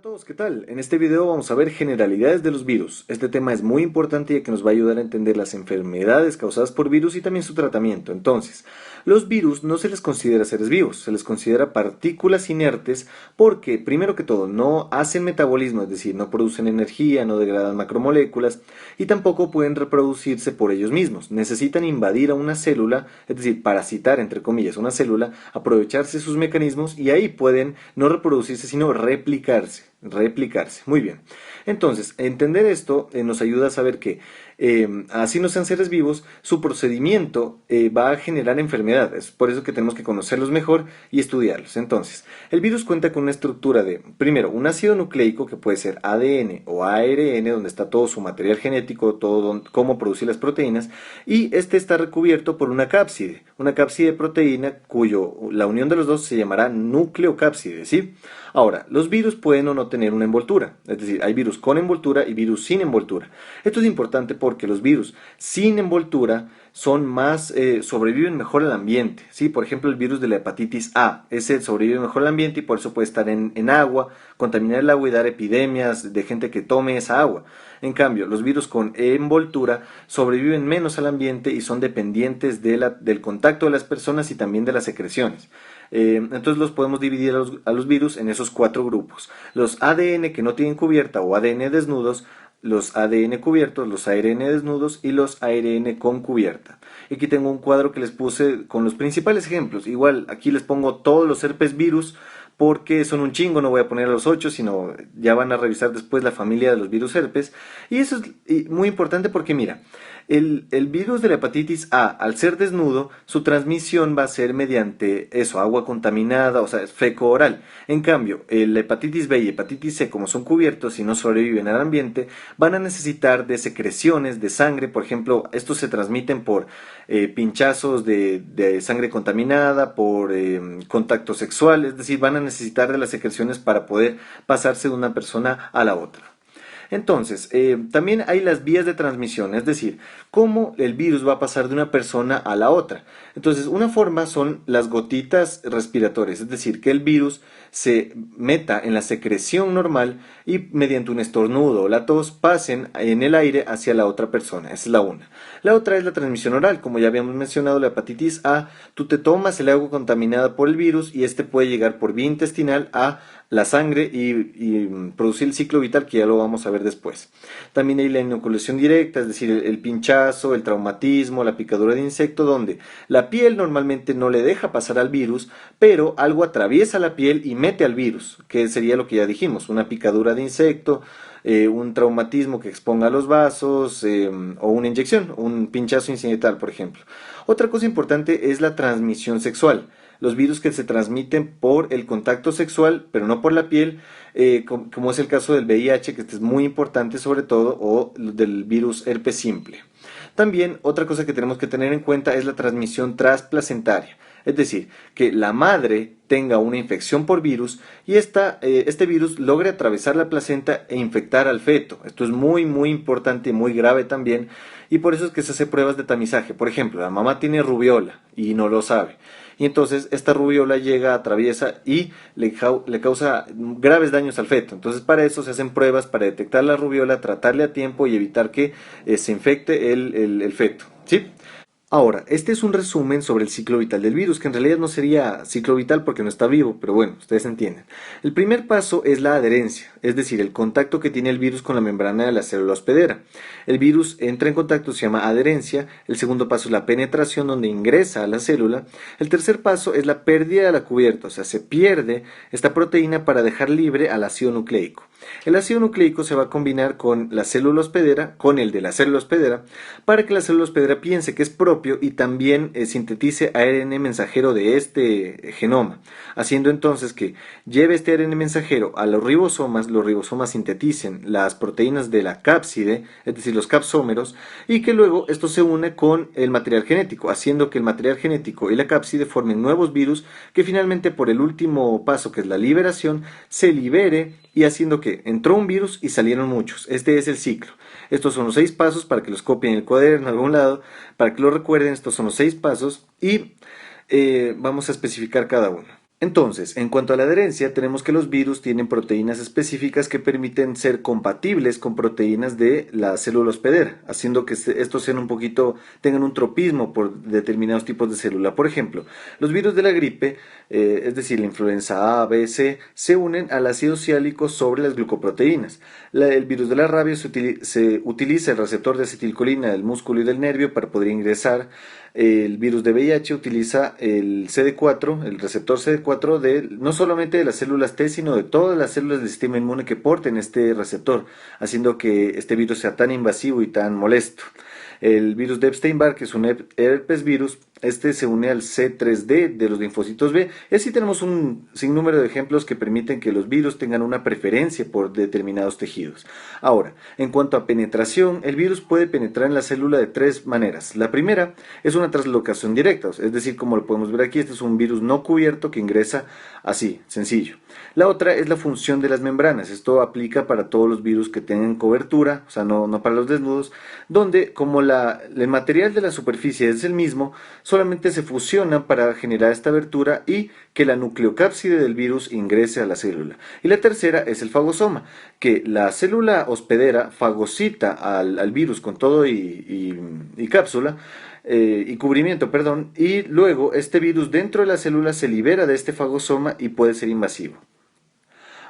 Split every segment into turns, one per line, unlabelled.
todos, ¿qué tal? En este video vamos a ver generalidades de los virus. Este tema es muy importante ya que nos va a ayudar a entender las enfermedades causadas por virus y también su tratamiento. Entonces, los virus no se les considera seres vivos, se les considera partículas inertes porque, primero que todo, no hacen metabolismo, es decir, no producen energía, no degradan macromoléculas y tampoco pueden reproducirse por ellos mismos. Necesitan invadir a una célula, es decir, parasitar, entre comillas, una célula, aprovecharse sus mecanismos y ahí pueden no reproducirse, sino replicarse. Muy bien. Entonces, entender esto nos ayuda a saber que así no sean seres vivos, su procedimiento va a generar enfermedad. Es por eso que tenemos que conocerlos mejor y estudiarlos. Entonces, el virus cuenta con una estructura de, primero, un ácido nucleico que puede ser ADN o ARN, donde está todo su material genético, todo cómo producir las proteínas, y este está recubierto por una cápside proteína la unión de los dos se llamará nucleocápside, ¿sí? Ahora, los virus pueden o no tener una envoltura, es decir, hay virus con envoltura y virus sin envoltura. Esto es importante porque los virus sin envoltura son sobreviven mejor al ambiente, ¿sí? Por ejemplo, el virus de la hepatitis A, ese sobrevive mejor al ambiente y por eso puede estar en agua, contaminar el agua y dar epidemias de gente que tome esa agua. En cambio, los virus con envoltura sobreviven menos al ambiente y son dependientes del contacto de las personas y también de las secreciones. Entonces los podemos dividir a los virus en esos cuatro grupos. Los ADN que no tienen cubierta o ADN desnudos, los ADN cubiertos, los ARN desnudos y los ARN con cubierta. Y aquí tengo un cuadro que les puse con los principales ejemplos. Igual aquí les pongo todos los herpes virus porque son un chingo, no voy a poner a los 8, sino ya van a revisar después la familia de los virus herpes. Y eso es muy importante porque mira, el virus de la hepatitis A, al ser desnudo, su transmisión va a ser mediante eso, agua contaminada, o sea, feco oral. En cambio, la hepatitis B y hepatitis C, como son cubiertos y no sobreviven al ambiente, van a necesitar de secreciones de sangre. Por ejemplo, estos se transmiten por pinchazos de sangre contaminada, por contacto sexual, es decir, van a necesitar de las secreciones para poder pasarse de una persona a la otra. Entonces, también hay las vías de transmisión, es decir, cómo el virus va a pasar de una persona a la otra. Entonces, una forma son las gotitas respiratorias, es decir, que el virus se meta en la secreción normal y mediante un estornudo o la tos pasen en el aire hacia la otra persona. Esa es la una. La otra es la transmisión oral, como ya habíamos mencionado, la hepatitis A, tú te tomas el agua contaminada por el virus y este puede llegar por vía intestinal a la sangre y producir el ciclo vital que ya lo vamos a ver después. También hay la inoculación directa, es decir, el pinchazo, el traumatismo, la picadura de insecto, donde la piel normalmente no le deja pasar al virus, pero algo atraviesa la piel y mete al virus, que sería lo que ya dijimos, una picadura de insecto, un traumatismo que exponga los vasos o una inyección, un pinchazo incidental, por ejemplo. Otra cosa importante es la transmisión sexual. Los virus que se transmiten por el contacto sexual, pero no por la piel, como es el caso del VIH, que este es muy importante sobre todo, o del virus herpes simple. También otra cosa que tenemos que tener en cuenta es la transmisión transplacentaria, es decir, que la madre tenga una infección por virus y este virus logre atravesar la placenta e infectar al feto. Esto es muy importante y muy grave también, y por eso es que se hace pruebas de tamizaje. Por ejemplo, la mamá tiene rubiola y no lo sabe. Y entonces esta rubiola llega, atraviesa y le causa graves daños al feto. Entonces para eso se hacen pruebas para detectar la rubiola, tratarle a tiempo y evitar que se infecte el feto, ¿sí? Ahora, este es un resumen sobre el ciclo vital del virus, que en realidad no sería ciclo vital porque no está vivo, pero bueno, ustedes entienden. El primer paso es la adherencia, es decir, el contacto que tiene el virus con la membrana de la célula hospedera. El virus entra en contacto, se llama adherencia. El segundo paso es la penetración, donde ingresa a la célula. El tercer paso es la pérdida de la cubierta, o sea, se pierde esta proteína para dejar libre al ácido nucleico. El ácido nucleico se va a combinar con la célula hospedera, con el de la célula hospedera, para que la célula hospedera piense que es propio y también sintetice ARN mensajero de este genoma, haciendo entonces que lleve este ARN mensajero a los ribosomas sinteticen las proteínas de la cápside, es decir, los capsómeros, y que luego esto se une con el material genético, haciendo que el material genético y la cápside formen nuevos virus que finalmente por el último paso, que es la liberación, se libere y haciendo que entró un virus y salieron muchos. Este es el ciclo. Estos son los 6 pasos para que los copien en el cuaderno en algún lado, para que lo recuerden. Estos son los 6 pasos y vamos a especificar cada uno. Entonces, en cuanto a la adherencia, tenemos que los virus tienen proteínas específicas que permiten ser compatibles con proteínas de la célula hospedera, haciendo que estos sean un poquito, tengan un tropismo por determinados tipos de célula. Por ejemplo, los virus de la gripe, es decir, la influenza A, B, C, se unen al ácido siálico sobre las glucoproteínas. El virus de la rabia se utiliza el receptor de acetilcolina del músculo y del nervio para poder ingresar. El virus de VIH utiliza el CD4, el receptor CD4 no solamente de las células T, sino de todas las células del sistema inmune que porten este receptor, haciendo que este virus sea tan invasivo y tan molesto. El virus de Epstein-Barr, que es un herpes virus, este se une al C3D de los linfocitos B, y así tenemos un sinnúmero de ejemplos que permiten que los virus tengan una preferencia por determinados tejidos. Ahora, en cuanto a penetración, el virus puede penetrar en la célula de tres maneras. La primera es una translocación directa, es decir, como lo podemos ver aquí, este es un virus no cubierto que ingresa así, sencillo. La otra es la función de las membranas. Esto aplica para todos los virus que tengan cobertura, o sea, no para los desnudos, donde como el material de la superficie es el mismo, solamente se fusiona para generar esta abertura y que la nucleocápside del virus ingrese a la célula. Y la tercera es el fagosoma, que la célula hospedera fagocita al virus con todo y cápsula, y cubrimiento, perdón, y luego este virus dentro de la célula se libera de este fagosoma y puede ser invasivo.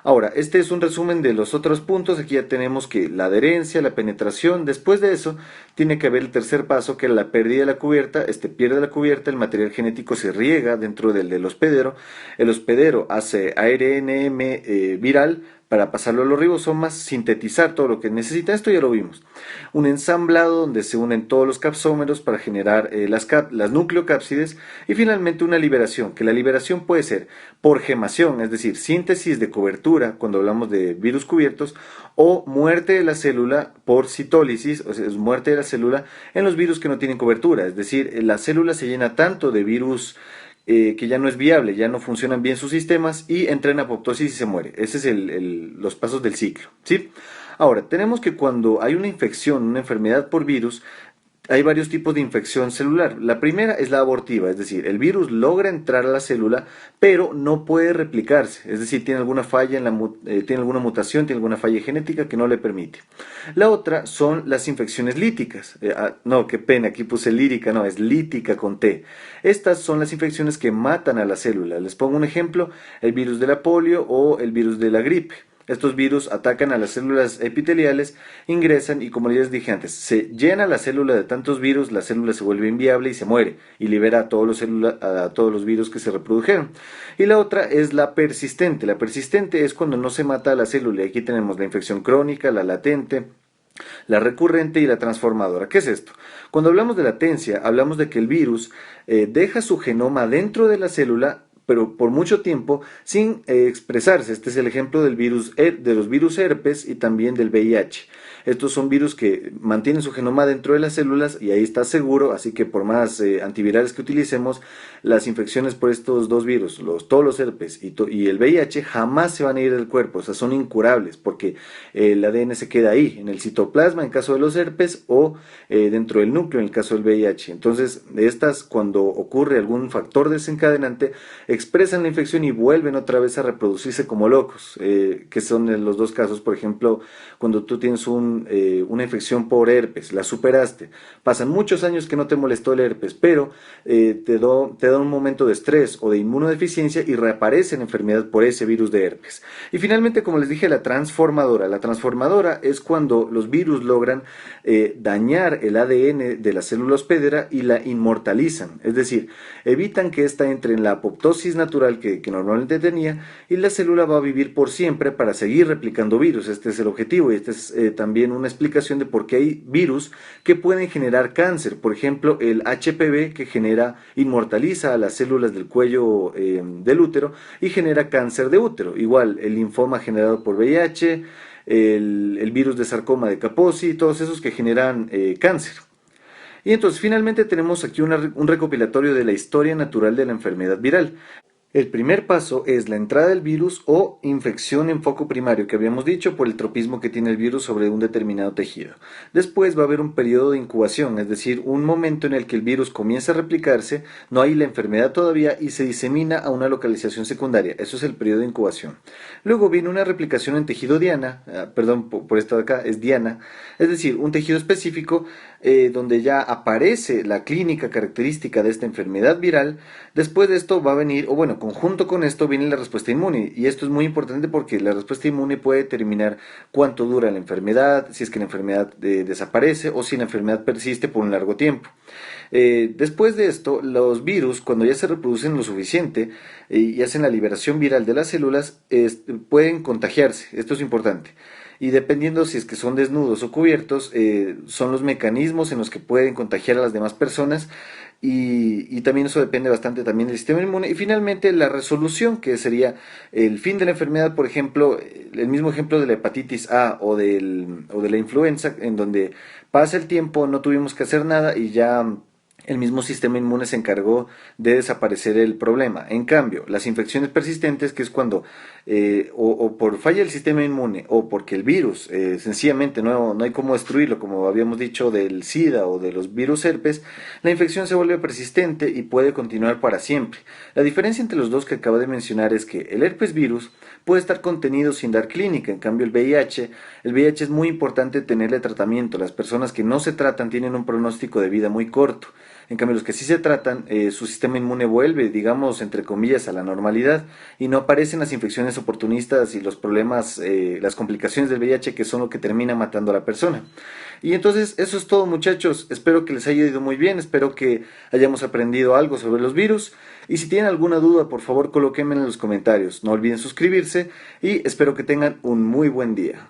Ahora, este es un resumen de los otros puntos. Aquí ya tenemos que la adherencia, la penetración. Después de eso, tiene que haber el tercer paso, que es la pérdida de la cubierta. Este pierde la cubierta, el material genético se riega dentro del hospedero. El hospedero hace ARNM viral para pasarlo a los ribosomas, sintetizar todo lo que necesita. Esto ya lo vimos. Un ensamblado donde se unen todos los capsómeros para generar las nucleocápsides, y finalmente una liberación, que la liberación puede ser por gemación, es decir, síntesis de cobertura cuando hablamos de virus cubiertos, o muerte de la célula por citólisis, o sea, es muerte de la célula en los virus que no tienen cobertura, es decir, la célula se llena tanto de virus que ya no es viable, ya no funcionan bien sus sistemas y entra en apoptosis y se muere. Ese es los pasos del ciclo, ¿sí? Ahora, tenemos que cuando hay una infección, una enfermedad por virus, hay varios tipos de infección celular. La primera es la abortiva, es decir, el virus logra entrar a la célula, pero no puede replicarse, es decir, tiene alguna falla tiene alguna mutación, tiene alguna falla genética que no le permite. La otra son las infecciones líticas. No, qué pena, aquí puse lírica, no, es lítica con T. Estas son las infecciones que matan a la célula. Les pongo un ejemplo, el virus de la polio o el virus de la gripe. Estos virus atacan a las células epiteliales, ingresan y, como les dije antes, se llena la célula de tantos virus, la célula se vuelve inviable y se muere y libera a todos los virus que se reprodujeron. Y la otra es la persistente. La persistente es cuando no se mata a la célula. Aquí tenemos la infección crónica, la latente, la recurrente y la transformadora. ¿Qué es esto? Cuando hablamos de latencia, hablamos de que el virus deja su genoma dentro de la célula, pero por mucho tiempo sin expresarse. Este es el ejemplo de los virus herpes y también del VIH. Estos son virus que mantienen su genoma dentro de las células y ahí está seguro, así que por más antivirales que utilicemos, las infecciones por estos dos virus, todos los herpes y el VIH, jamás se van a ir del cuerpo, o sea, son incurables porque el ADN se queda ahí, en el citoplasma en caso de los herpes o dentro del núcleo en el caso del VIH. Entonces, cuando ocurre algún factor desencadenante, expresan la infección y vuelven otra vez a reproducirse como locos, que son los dos casos. Por ejemplo, cuando tú tienes una infección por herpes, la superaste, pasan muchos años que no te molestó el herpes, pero te da un momento de estrés o de inmunodeficiencia y reaparece la enfermedad por ese virus de herpes. Y finalmente, como les dije, la transformadora es cuando los virus logran dañar el ADN de la célula hospedera y la inmortalizan, es decir, evitan que ésta entre en la apoptosis natural que normalmente tenía y la célula va a vivir por siempre para seguir replicando virus. Este es el objetivo y este es también una explicación de por qué hay virus que pueden generar cáncer. Por ejemplo, el HPV que inmortaliza a las células del cuello del útero y genera cáncer de útero. Igual el linfoma generado por VIH, el virus de sarcoma de Kaposi, todos esos que generan cáncer. Y entonces finalmente tenemos aquí un recopilatorio de la historia natural de la enfermedad viral. El primer paso es la entrada del virus o infección en foco primario que habíamos dicho por el tropismo que tiene el virus sobre un determinado tejido. Después va a haber un periodo de incubación, es decir, un momento en el que el virus comienza a replicarse, no hay la enfermedad todavía y se disemina a una localización secundaria. Eso es el periodo de incubación. Luego viene una replicación en tejido diana, perdón por esto de acá, es diana, es decir, un tejido específico donde ya aparece la clínica característica de esta enfermedad viral. Después de esto va a venir, o bueno, conjunto con esto viene la respuesta inmune, y esto es muy importante porque la respuesta inmune puede determinar cuánto dura la enfermedad, si es que la enfermedad desaparece o si la enfermedad persiste por un largo tiempo. Después de esto, los virus, cuando ya se reproducen lo suficiente y hacen la liberación viral de las células, pueden contagiarse. Esto es importante. Y dependiendo si es que son desnudos o cubiertos, son los mecanismos en los que pueden contagiar a las demás personas y también eso depende bastante también del sistema inmune. Y finalmente la resolución, que sería el fin de la enfermedad, por ejemplo, el mismo ejemplo de la hepatitis A o de la influenza, en donde pasa el tiempo, no tuvimos que hacer nada y ya el mismo sistema inmune se encargó de desaparecer el problema. En cambio, las infecciones persistentes, que es cuando o por falla el sistema inmune o porque el virus sencillamente no hay cómo destruirlo, como habíamos dicho del SIDA o de los virus herpes, la infección se vuelve persistente y puede continuar para siempre. La diferencia entre los dos que acabo de mencionar es que el herpes virus puede estar contenido sin dar clínica, en cambio el VIH es muy importante tenerle tratamiento. Las personas que no se tratan tienen un pronóstico de vida muy corto. En cambio, los que sí se tratan, su sistema inmune vuelve, digamos, entre comillas, a la normalidad y no aparecen las infecciones oportunistas y los problemas, las complicaciones del VIH que son lo que termina matando a la persona. Y entonces, eso es todo, muchachos. Espero que les haya ido muy bien, espero que hayamos aprendido algo sobre los virus. Y si tienen alguna duda, por favor, colóquenme en los comentarios. No olviden suscribirse y espero que tengan un muy buen día.